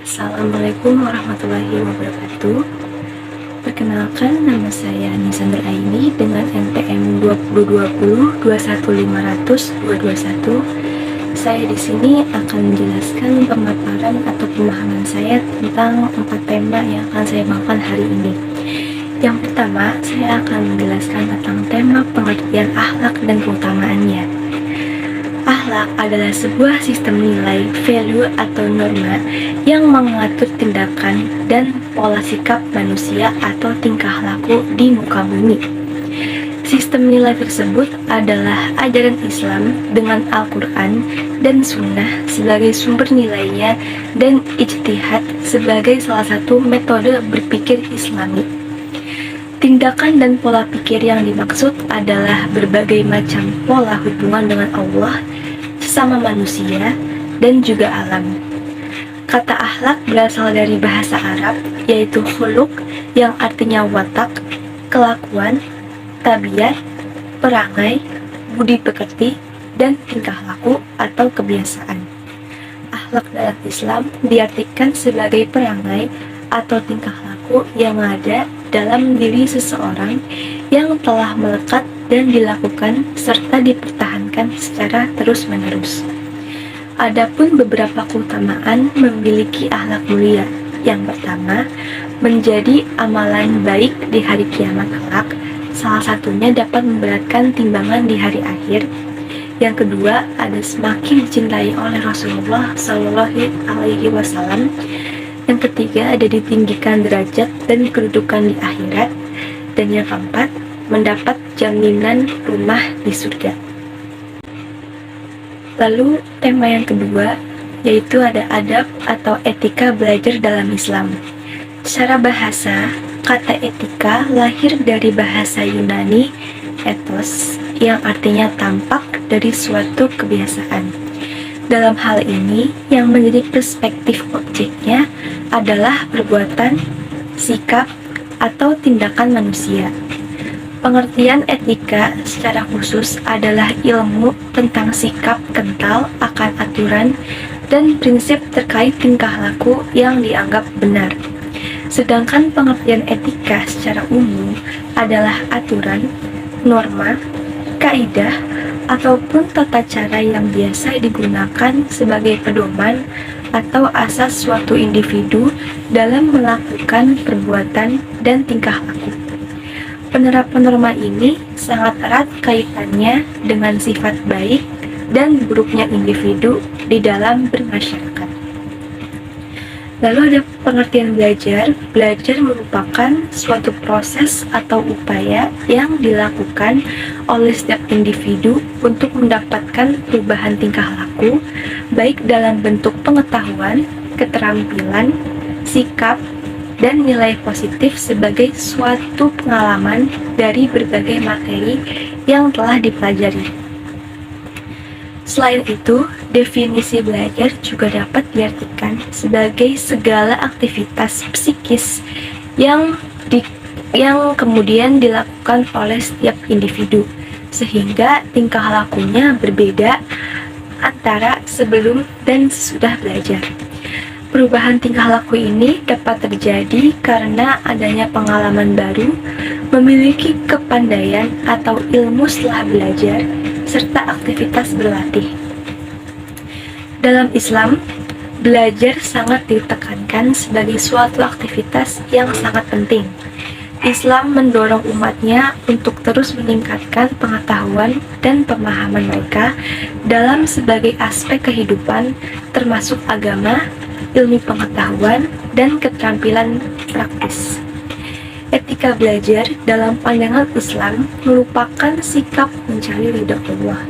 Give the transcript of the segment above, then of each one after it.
Assalamualaikum warahmatullahi wabarakatuh. Perkenalkan, nama saya Nisandra Aini dengan NPM 2020-21500-221. Saya di sini akan menjelaskan pemaparan atau pemahaman saya tentang 4 tema yang akan saya bawakan hari ini. Yang pertama, saya akan menjelaskan tentang tema pengertian akhlak dan keutamaannya. Akhlak adalah sebuah sistem nilai, value, atau norma yang mengatur tindakan dan pola sikap manusia atau tingkah laku di muka bumi. Sistem nilai tersebut adalah ajaran Islam dengan Al-Quran dan Sunnah sebagai sumber nilainya dan ijtihad sebagai salah satu metode berpikir Islami. Tindakan dan pola pikir yang dimaksud adalah berbagai macam pola hubungan dengan Allah, sesama manusia, dan juga alam. Kata akhlak berasal dari bahasa Arab, yaitu khuluq, yang artinya watak, kelakuan, tabiat, perangai, budi pekerti, dan tingkah laku atau kebiasaan. Akhlak dalam Islam diartikan sebagai perangai atau tingkah laku yang ada dalam diri seseorang yang telah melekat dan dilakukan serta dipertahankan secara terus-menerus. Adapun beberapa keutamaan memiliki akhlak mulia. Yang pertama, menjadi amalan baik di hari kiamat kelak. Salah satunya dapat memberatkan timbangan di hari akhir. Yang kedua, ada semakin dicintai oleh Rasulullah SAW. Yang ketiga, ada ditinggikan derajat dan kedudukan di akhirat. Dan yang keempat, mendapat jaminan rumah di surga. Lalu tema yang kedua, yaitu ada adab atau etika belajar dalam Islam. Secara bahasa, kata etika lahir dari bahasa Yunani ethos, yang artinya tampak dari suatu kebiasaan. Dalam hal ini, yang menjadi perspektif objeknya adalah perbuatan, sikap, atau tindakan manusia. Pengertian etika secara khusus adalah ilmu tentang sikap kental akan aturan dan prinsip terkait tingkah laku yang dianggap benar. Sedangkan pengertian etika secara umum adalah aturan, norma, kaidah, ataupun tata cara yang biasa digunakan sebagai pedoman atau asas suatu individu dalam melakukan perbuatan dan tingkah laku. Penerapan norma ini sangat erat kaitannya dengan sifat baik dan buruknya individu di dalam bermasyarakat. Lalu ada pengertian belajar. Belajar merupakan suatu proses atau upaya yang dilakukan oleh setiap individu untuk mendapatkan perubahan tingkah laku, baik dalam bentuk pengetahuan, keterampilan, sikap, dan nilai positif sebagai suatu pengalaman dari berbagai materi yang telah dipelajari. Selain itu, definisi belajar juga dapat diartikan sebagai segala aktivitas psikis yang kemudian dilakukan oleh setiap individu, sehingga tingkah lakunya berbeda antara sebelum dan sesudah belajar. Perubahan tingkah laku ini dapat terjadi karena adanya pengalaman baru, memiliki kepandaian atau ilmu setelah belajar, serta aktivitas berlatih. Dalam Islam, belajar sangat ditekankan sebagai suatu aktivitas yang sangat penting. Islam mendorong umatnya untuk terus meningkatkan pengetahuan dan pemahaman mereka dalam sebagai aspek kehidupan, termasuk agama, ilmu pengetahuan, dan keterampilan praktis. Etika belajar dalam pandangan Islam merupakan sikap mencari ridha Allah,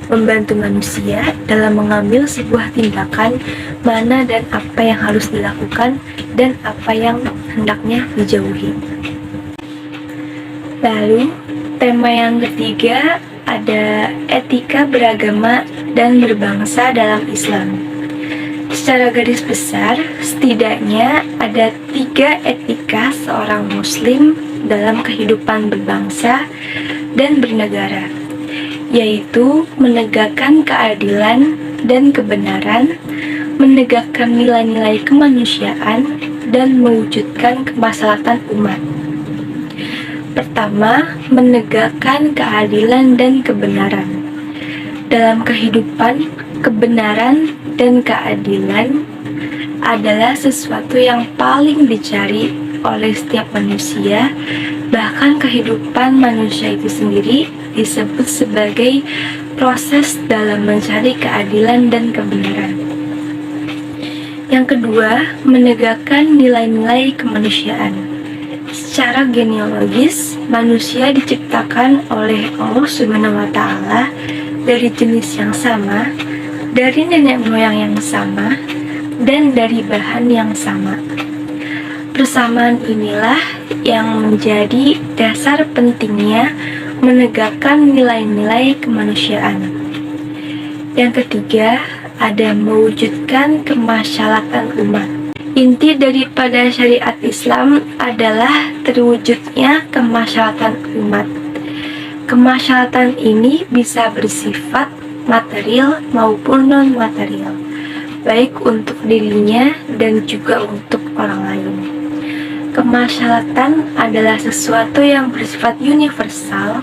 membantu manusia dalam mengambil sebuah tindakan mana dan apa yang harus dilakukan dan apa yang hendaknya dijauhi. Lalu, tema yang ketiga ada etika beragama dan berbangsa dalam Islam. Secara garis besar, setidaknya ada 3 etika seorang muslim dalam kehidupan berbangsa dan bernegara, yaitu menegakkan keadilan dan kebenaran, menegakkan nilai-nilai kemanusiaan, dan mewujudkan kemaslahatan umat. Pertama, menegakkan keadilan dan kebenaran. Dalam kehidupan, kebenaran dan keadilan adalah sesuatu yang paling dicari oleh setiap manusia. Bahkan kehidupan manusia itu sendiri disebut sebagai proses dalam mencari keadilan dan kebenaran. Yang kedua, menegakkan nilai-nilai kemanusiaan. Secara genealogis, manusia diciptakan oleh Allah Subhanahu wa Ta'ala dari jenis yang sama, dari nenek moyang yang sama, dan dari bahan yang sama. Persamaan inilah yang menjadi dasar pentingnya menegakkan nilai-nilai kemanusiaan. Yang ketiga, ada mewujudkan kemaslahatan umat. Inti daripada syariat Islam adalah terwujudnya kemaslahatan umat. Kemaslahatan ini bisa bersifat material maupun non-material, baik untuk dirinya dan juga untuk orang lain. Kemaslahatan adalah sesuatu yang bersifat universal,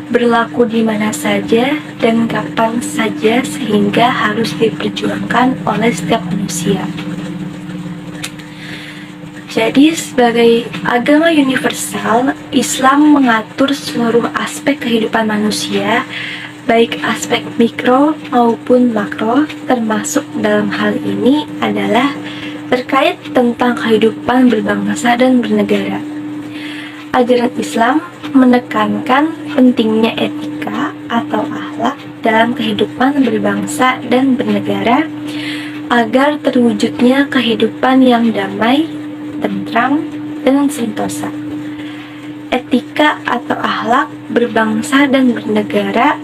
berlaku di mana saja dan kapan saja, sehingga harus diperjuangkan oleh setiap manusia. Jadi, sebagai agama universal, Islam mengatur seluruh aspek kehidupan manusia, baik aspek mikro maupun makro, termasuk dalam hal ini adalah terkait tentang kehidupan berbangsa dan bernegara. Ajaran Islam menekankan pentingnya etika atau akhlak dalam kehidupan berbangsa dan bernegara agar terwujudnya kehidupan yang damai, tentram, dan sentosa. Etika atau akhlak berbangsa dan bernegara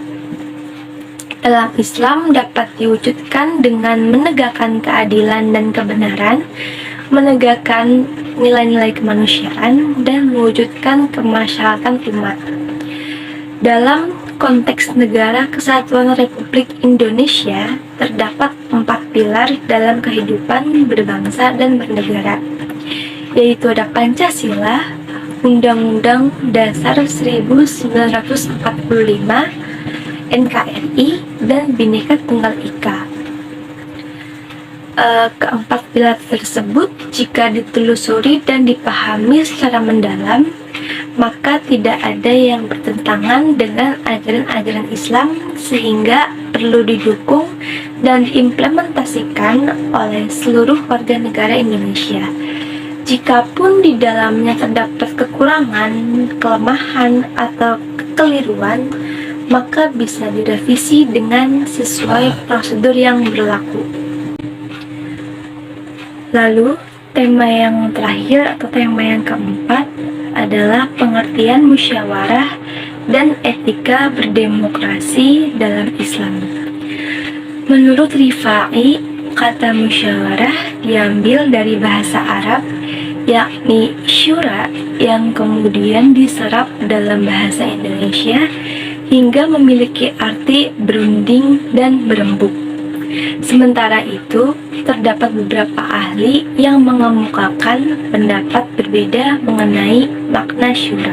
dalam Islam dapat diwujudkan dengan menegakkan keadilan dan kebenaran, menegakkan nilai-nilai kemanusiaan, dan mewujudkan kemaslahatan umat. Dalam konteks Negara Kesatuan Republik Indonesia, terdapat 4 pilar dalam kehidupan berbangsa dan bernegara, yaitu ada Pancasila, Undang-Undang Dasar 1945, NKRI, dan Bhinneka Tunggal Ika. Keempat pilar tersebut jika ditelusuri dan dipahami secara mendalam, maka tidak ada yang bertentangan dengan ajaran-ajaran Islam, sehingga perlu didukung dan diimplementasikan oleh seluruh warga negara Indonesia. Jikapun di dalamnya terdapat kekurangan, kelemahan, atau kekeliruan, maka bisa direvisi dengan sesuai prosedur yang berlaku. Lalu, tema yang terakhir atau tema yang keempat adalah pengertian musyawarah dan etika berdemokrasi dalam Islam. Menurut Rifai, kata musyawarah diambil dari bahasa Arab, yakni syura, yang kemudian diserap dalam bahasa Indonesia hingga memiliki arti berunding dan berembuk. Sementara itu, terdapat beberapa ahli yang mengemukakan pendapat berbeda mengenai makna syura.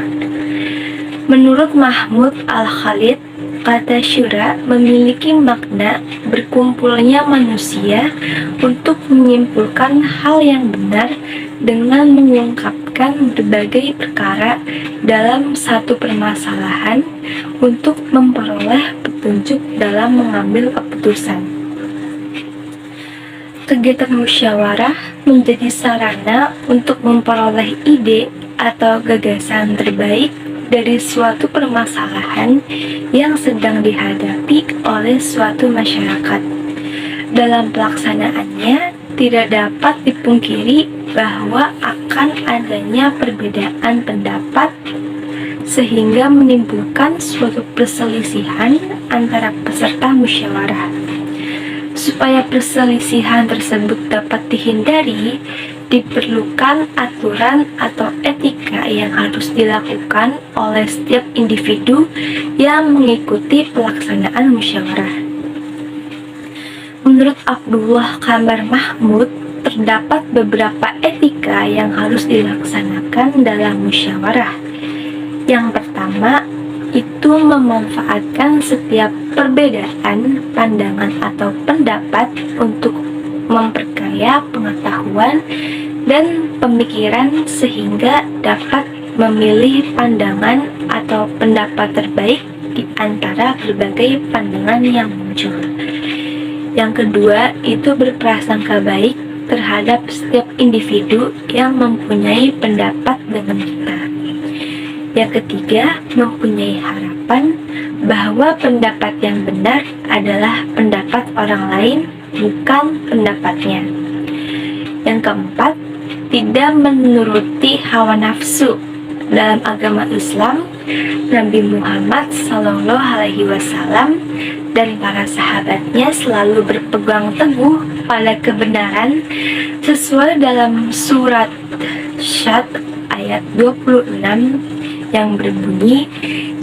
Menurut Mahmud Al-Khalid, kata syura memiliki makna berkumpulnya manusia untuk menyimpulkan hal yang benar dengan mengungkapkan berbagai perkara dalam satu permasalahan untuk memperoleh petunjuk dalam mengambil keputusan. Kegiatan musyawarah menjadi sarana untuk memperoleh ide atau gagasan terbaik dari suatu permasalahan yang sedang dihadapi oleh suatu masyarakat. Dalam pelaksanaannya, tidak dapat dipungkiri bahwa akan adanya perbedaan pendapat sehingga menimbulkan suatu perselisihan antara peserta musyawarah. Supaya perselisihan tersebut dapat dihindari, diperlukan aturan atau etika yang harus dilakukan oleh setiap individu yang mengikuti pelaksanaan musyawarah. Menurut Abdullah Kamar Mahmud, terdapat beberapa etika yang harus dilaksanakan dalam musyawarah. Yang pertama, itu memanfaatkan setiap perbedaan pandangan atau pendapat untuk memperkaya pengetahuan dan pemikiran sehingga dapat memilih pandangan atau pendapat terbaik di antara berbagai pandangan yang muncul. Yang kedua, itu berprasangka baik terhadap setiap individu yang mempunyai pendapat dengan kita. Yang ketiga, mempunyai harapan bahwa pendapat yang benar adalah pendapat orang lain, bukan pendapatnya. Yang keempat, tidak menuruti hawa nafsu. Dalam agama Islam, Nabi Muhammad SAW dan para sahabatnya selalu berpegang teguh pada kebenaran sesuai dalam surat Syad ayat 26 yang berbunyi,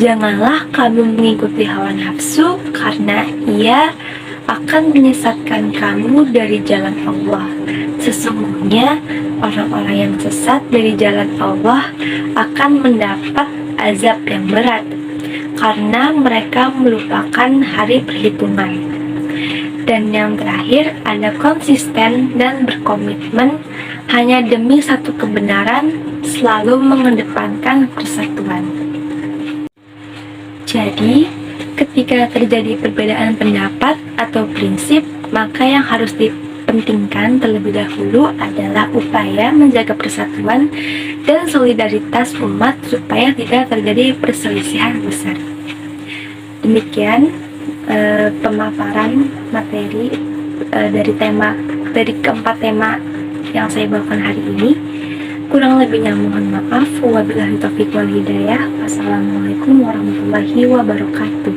"Janganlah kamu mengikuti hawa nafsu karena ia akan menyesatkan kamu dari jalan Allah. Sesungguhnya orang-orang yang sesat dari jalan Allah akan mendapat azab yang berat karena mereka melupakan hari perhitungan." Dan yang terakhir, ada konsisten dan berkomitmen hanya demi satu kebenaran, selalu mengedepankan persatuan. Jadi, ketika terjadi perbedaan pendapat atau prinsip, maka yang harus dipentingkan terlebih dahulu adalah upaya menjaga persatuan dan solidaritas umat supaya tidak terjadi perselisihan besar. Demikian pemaparan materi dari keempat tema yang saya bawakan hari ini. Kurang lebihnya mohon maaf. Wabillahi taufiq wal hidayah. Wassalamualaikum warahmatullahi wabarakatuh.